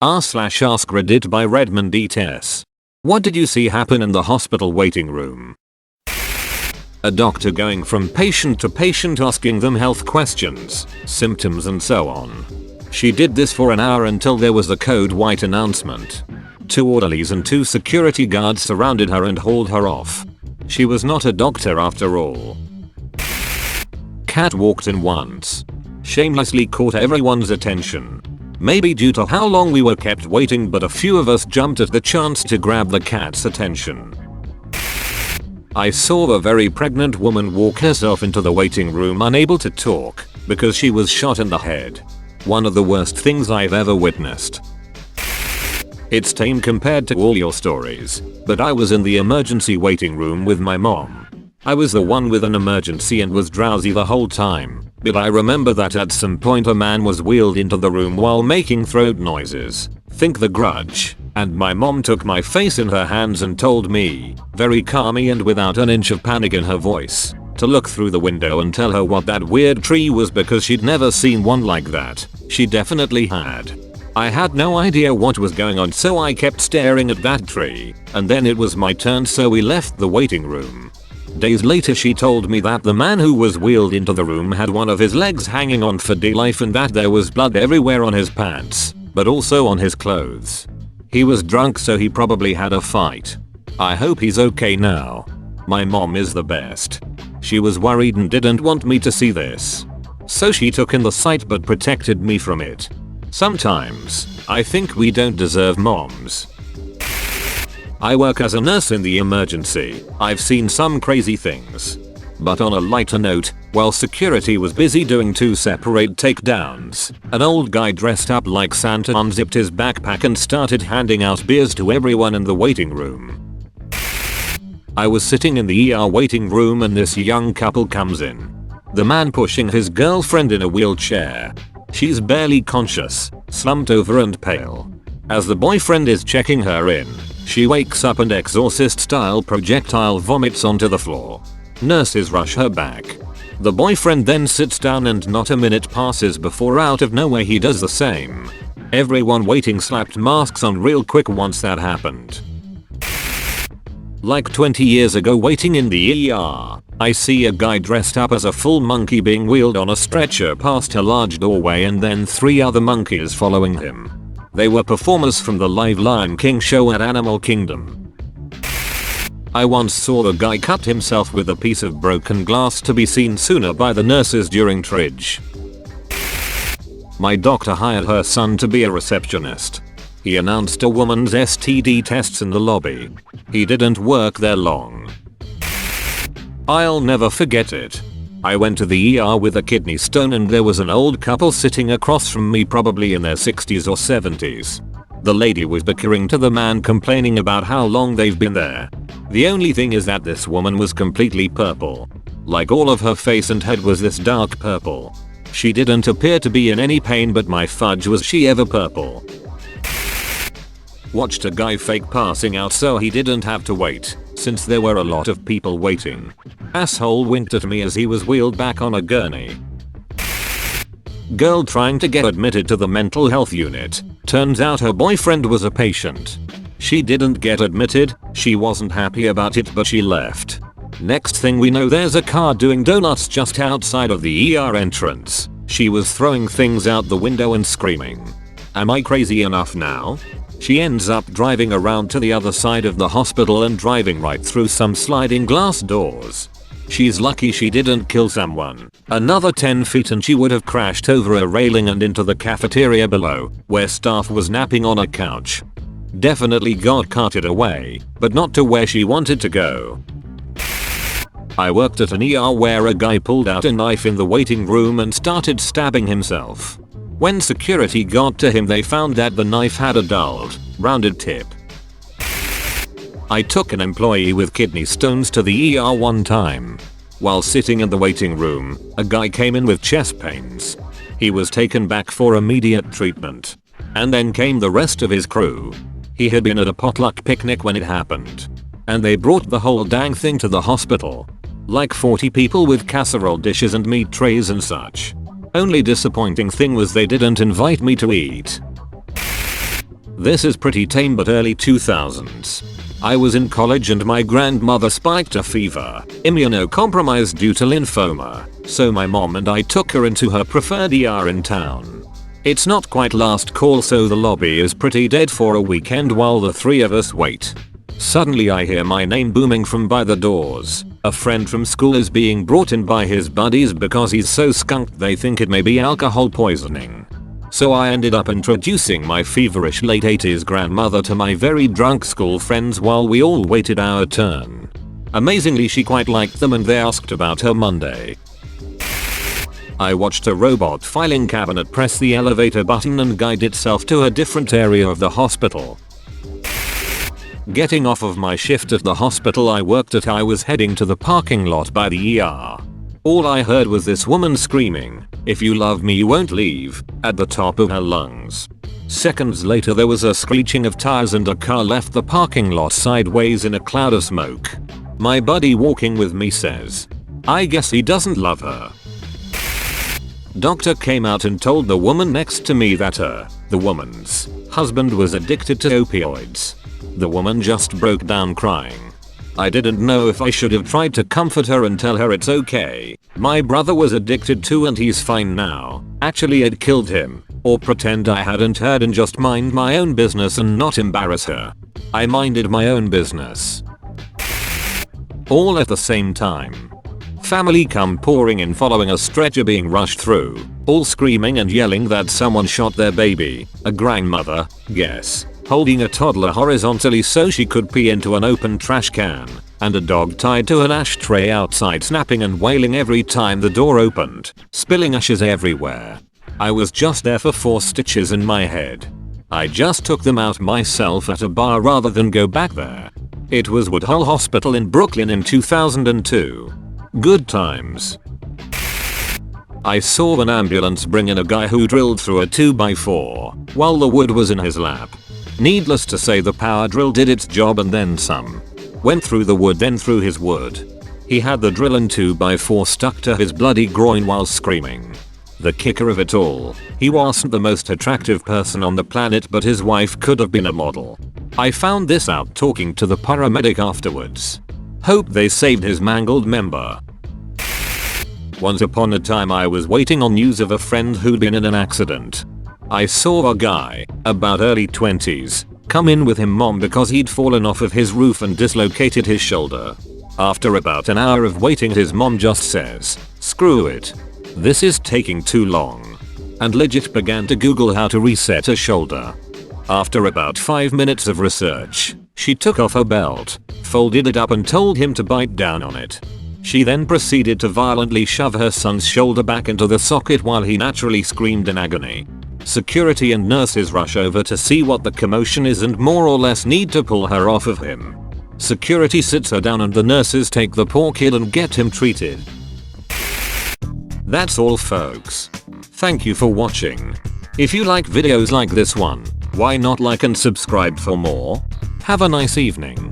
r/AskReddit by Redmond ETS. What did you see happen in the hospital waiting room? A doctor going from patient to patient asking them health questions, symptoms and so on. She did this for an hour until there was a code white announcement. 2 orderlies and 2 security guards surrounded her and hauled her off. She was not a doctor after all. Cat walked in once. Shamelessly caught everyone's attention. Maybe due to how long we were kept waiting, but a few of us jumped at the chance to grab the cat's attention. I saw a very pregnant woman walk herself into the waiting room unable to talk because she was shot in the head. One of the worst things I've ever witnessed. It's tame compared to all your stories, but I was in the emergency waiting room with my mom. I was the one with an emergency and was drowsy the whole time, but I remember that at some point a man was wheeled into the room while making throat noises. Think The Grudge. And my mom took my face in her hands and told me, very calmly and without an inch of panic in her voice, to look through the window and tell her what that weird tree was because she'd never seen one like that. She definitely had. I had no idea what was going on, so I kept staring at that tree, and then it was my turn, so we left the waiting room. Days later she told me that the man who was wheeled into the room had one of his legs hanging on for dear life and that there was blood everywhere on his pants, but also on his clothes. He was drunk, so he probably had a fight. I hope he's okay now. My mom is the best. She was worried and didn't want me to see this. So she took in the sight but protected me from it. Sometimes, I think we don't deserve moms. I work as a nurse in the emergency. I've seen some crazy things. But on a lighter note, while security was busy doing 2 separate takedowns, an old guy dressed up like Santa unzipped his backpack and started handing out beers to everyone in the waiting room. I was sitting in the ER waiting room and this young couple comes in. The man pushing his girlfriend in a wheelchair. She's barely conscious, slumped over and pale. As the boyfriend is checking her in, she wakes up and exorcist style projectile vomits onto the floor. Nurses rush her back. The boyfriend then sits down and not a minute passes before out of nowhere he does the same. Everyone waiting slapped masks on real quick once that happened. Like 20 years ago waiting in the ER, I see a guy dressed up as a full monkey being wheeled on a stretcher past a large doorway and then 3 other monkeys following him. They were performers from the live Lion King show at Animal Kingdom. I once saw a guy cut himself with a piece of broken glass to be seen sooner by the nurses during triage. My doctor hired her son to be a receptionist. He announced a woman's STD tests in the lobby. He didn't work there long. I'll never forget it. I went to the ER with a kidney stone and there was an old couple sitting across from me, probably in their 60s or 70s. The lady was bickering to the man, complaining about how long they've been there. The only thing is that this woman was completely purple. Like all of her face and head was this dark purple. She didn't appear to be in any pain, but my fudge was she ever purple. Watched a guy fake passing out so he didn't have to wait, since there were a lot of people waiting. Asshole winked at me as he was wheeled back on a gurney. Girl trying to get admitted to the mental health unit. Turns out her boyfriend was a patient. She didn't get admitted, she wasn't happy about it, but she left. Next thing we know, there's a car doing donuts just outside of the ER entrance. She was throwing things out the window and screaming. Am I crazy enough now? She ends up driving around to the other side of the hospital and driving right through some sliding glass doors. She's lucky she didn't kill someone. Another 10 feet and she would have crashed over a railing and into the cafeteria below, where staff was napping on a couch. Definitely got carted away, but not to where she wanted to go. I worked at an ER where a guy pulled out a knife in the waiting room and started stabbing himself. When security got to him, they found that the knife had a dulled, rounded tip. I took an employee with kidney stones to the ER one time. While sitting in the waiting room, a guy came in with chest pains. He was taken back for immediate treatment. And then came the rest of his crew. He had been at a potluck picnic when it happened. And they brought the whole dang thing to the hospital. Like 40 people with casserole dishes and meat trays and such. Only disappointing thing was they didn't invite me to eat. This is pretty tame but early 2000s. I was in college and my grandmother spiked a fever, immunocompromised due to lymphoma, so my mom and I took her into her preferred ER in town. It's not quite last call, so the lobby is pretty dead for a weekend while the three of us wait. Suddenly I hear my name booming from by the doors. A friend from school is being brought in by his buddies because he's so skunked they think it may be alcohol poisoning. So I ended up introducing my feverish late 80s grandmother to my very drunk school friends while we all waited our turn. Amazingly, she quite liked them and they asked about her Monday. I watched a robot filing cabinet press the elevator button and guide itself to a different area of the hospital. Getting off of my shift at the hospital I worked at, I was heading to the parking lot by the ER. All I heard was this woman screaming, "If you love me you won't leave," at the top of her lungs. Seconds later there was a screeching of tires and a car left the parking lot sideways in a cloud of smoke. My buddy walking with me says, "I guess he doesn't love her." Doctor came out and told the woman next to me that the woman's husband was addicted to opioids. The woman just broke down crying. I didn't know if I should have tried to comfort her and tell her it's okay. My brother was addicted too and he's fine now. Actually it killed him. Or pretend I hadn't heard and just mind my own business and not embarrass her. I minded my own business. All at the same time. Family come pouring in following a stretcher being rushed through, all screaming and yelling that someone shot their baby. A grandmother, guess, holding a toddler horizontally so she could pee into an open trash can, and a dog tied to an ashtray outside snapping and wailing every time the door opened, spilling ashes everywhere. I was just there for 4 stitches in my head. I just took them out myself at a bar rather than go back there. It was Woodhull Hospital in Brooklyn in 2002. Good times. I saw an ambulance bring in a guy who drilled through a 2x4 while the wood was in his lap. Needless to say the power drill did its job and then some. Went through the wood then through his wood. He had the drill and 2x4 stuck to his bloody groin while screaming. The kicker of it all, he wasn't the most attractive person on the planet but his wife could have been a model. I found this out talking to the paramedic afterwards. Hope they saved his mangled member. Once upon a time I was waiting on news of a friend who'd been in an accident. I saw a guy, about early 20s, come in with him mom because he'd fallen off of his roof and dislocated his shoulder. After about an hour of waiting his mom just says, "Screw it. This is taking too long." And legit began to Google how to reset a shoulder. After about 5 minutes of research, she took off her belt, folded it up and told him to bite down on it. She then proceeded to violently shove her son's shoulder back into the socket while he naturally screamed in agony. Security and nurses rush over to see what the commotion is and more or less need to pull her off of him. Security sits her down and the nurses take the poor kid and get him treated. That's all folks. Thank you for watching. If you like videos like this one, why not like and subscribe for more? Have a nice evening.